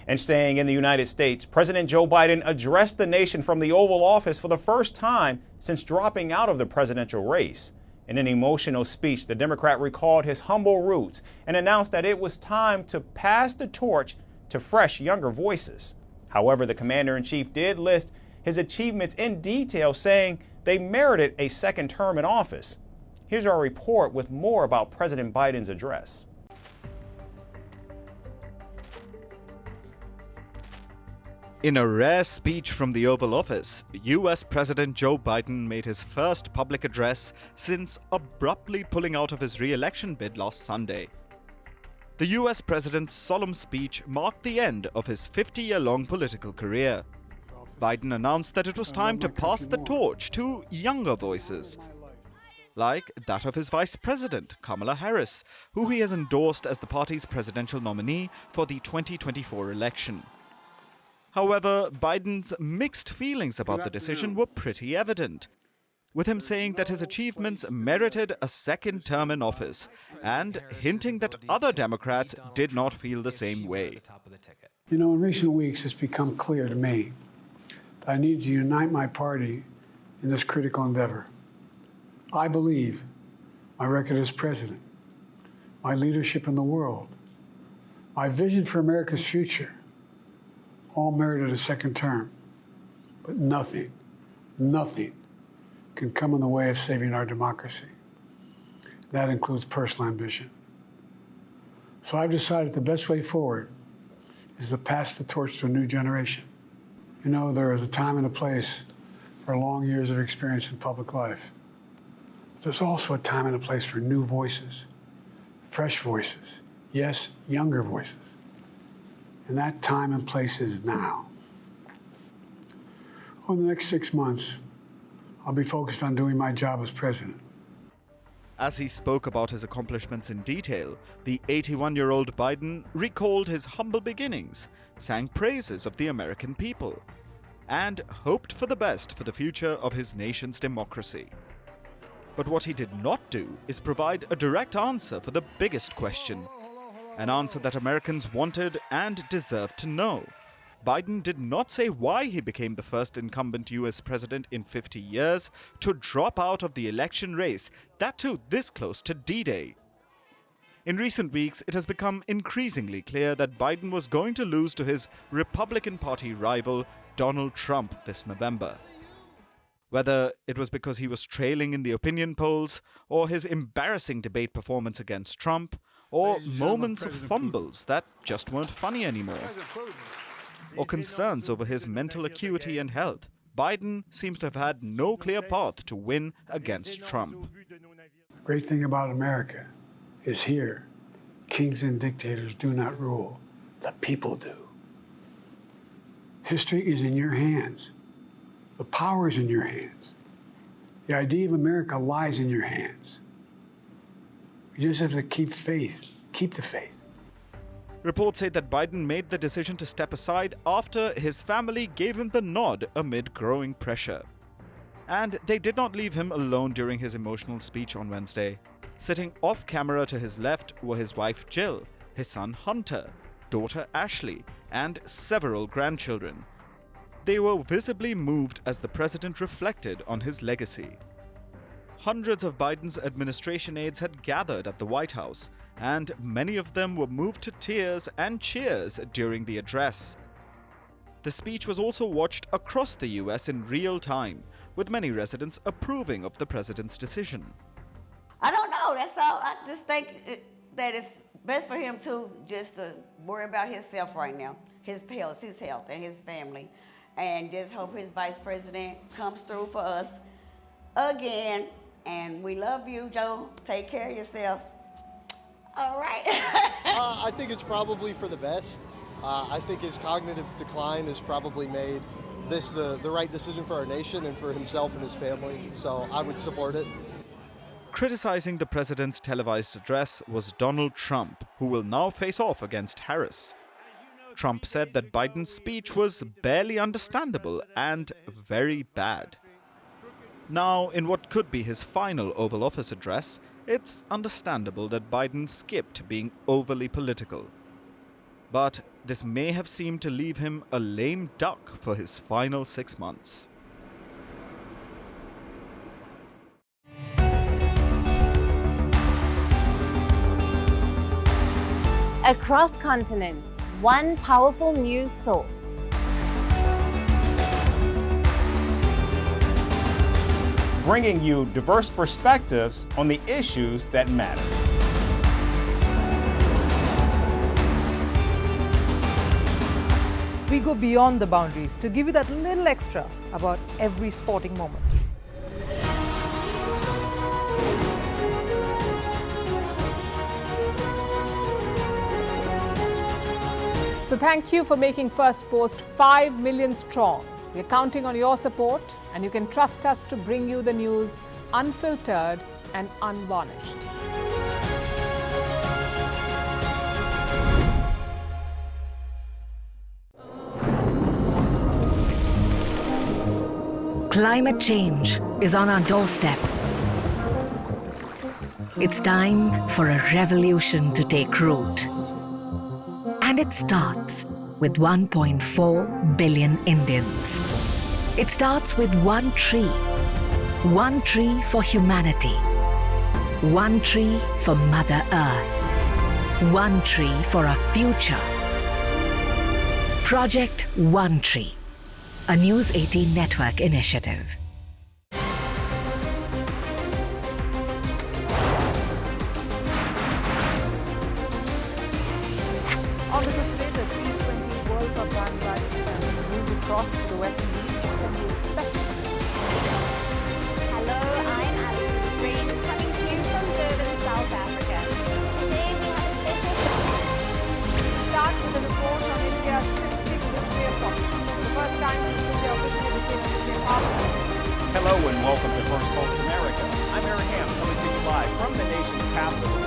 And staying in the United States, President Joe Biden addressed the nation from the Oval Office for the first time since dropping out of the presidential race. In an emotional speech, the Democrat recalled his humble roots and announced that it was time to pass the torch to fresh, younger voices. However, the commander-in-chief did list his achievements in detail, saying they merited a second term in office. Here's our report with more about President Biden's address. In a rare speech from the Oval Office, U.S. President Joe Biden made his first public address since abruptly pulling out of his re-election bid last Sunday. The U.S. president's solemn speech marked the end of his 50-year-long political career. Biden announced that it was time to pass the torch to younger voices, like that of his Vice President Kamala Harris, who he has endorsed as the party's presidential nominee for the 2024 election. However, Biden's mixed feelings about the decision were pretty evident, with him saying that his achievements merited a second term in office and hinting that other Democrats did not feel the same way. You know, in recent weeks, it's become clear to me that I need to unite my party in this critical endeavor. I believe my record as president, my leadership in the world, my vision for America's future, all merited a second term. But nothing can come in the way of saving our democracy. That includes personal ambition. So I've decided the best way forward is to pass the torch to a new generation. You know, there is a time and a place for long years of experience in public life. There's also a time and a place for new voices, fresh voices, yes, younger voices. And that time and place is now. Over the next 6 months, I'll be focused on doing my job as president. As he spoke about his accomplishments in detail, the 81-year-old Biden recalled his humble beginnings, sang praises of the American people, and hoped for the best for the future of his nation's democracy. But what he did not do is provide a direct answer for the biggest question, an answer that Americans wanted and deserved to know. Biden did not say why he became the first incumbent U.S. president in 50 years to drop out of the election race, that too this close to D-Day. In recent weeks, it has become increasingly clear that Biden was going to lose to his Republican Party rival, Donald Trump, this November. Whether it was because he was trailing in the opinion polls, or his embarrassing debate performance against Trump, or moments of fumbles that just weren't funny anymore, or concerns over his mental acuity and health, Biden seems to have had no clear path to win against Trump. The great thing about America is here, kings and dictators do not rule, the people do. History is in your hands. The power is in your hands. The idea of America lies in your hands. You just have to keep faith, keep the faith. Reports say that Biden made the decision to step aside after his family gave him the nod amid growing pressure. And they did not leave him alone during his emotional speech on Wednesday. Sitting off camera to his left were his wife Jill, his son Hunter, daughter Ashley, and several grandchildren. They were visibly moved as the president reflected on his legacy. Hundreds of Biden's administration aides had gathered at the White House, and many of them were moved to tears and cheers during the address. The speech was also watched across the US in real time, with many residents approving of the president's decision. I don't know, that's all. I just think that it's best for him to just worry about himself right now, his health and his family, and just hope his vice president comes through for us again. And we love you, Joe. Take care of yourself. All right. I think it's probably for the best. I think his cognitive decline has probably made this the right decision for our nation and for himself and his family, so I would support it. Criticizing the president's televised address was Donald Trump, who will now face off against Harris. Trump said that Biden's speech was barely understandable and very bad. Now, in what could be his final Oval Office address, it's understandable that Biden skipped being overly political. But this may have seemed to leave him a lame duck for his final 6 months. Across continents, one powerful news source. Bringing you diverse perspectives on the issues that matter. We go beyond the boundaries to give you that little extra about every sporting moment. So thank you for making Firstpost 5 million strong. We're counting on your support, and you can trust us to bring you the news unfiltered and unvarnished. Climate change is on our doorstep. It's time for a revolution to take root. And it starts with 1.4 billion Indians. It starts with one tree for humanity, one tree for Mother Earth, one tree for our future. Project One Tree, a News 18 network initiative. On the show today, the T20 World Cup bandwagon has moved across to the West Indies. What can we expect from this? Hello, I'm Alison Green, coming to you from Durban, South Africa. Today we have a special show. We start with a report on India's shifting nuclear posture. The first time since India officially became a nuclear power. Hello and welcome to Firstpost America. I'm Aaron Ham, coming to you live from the nation's capital,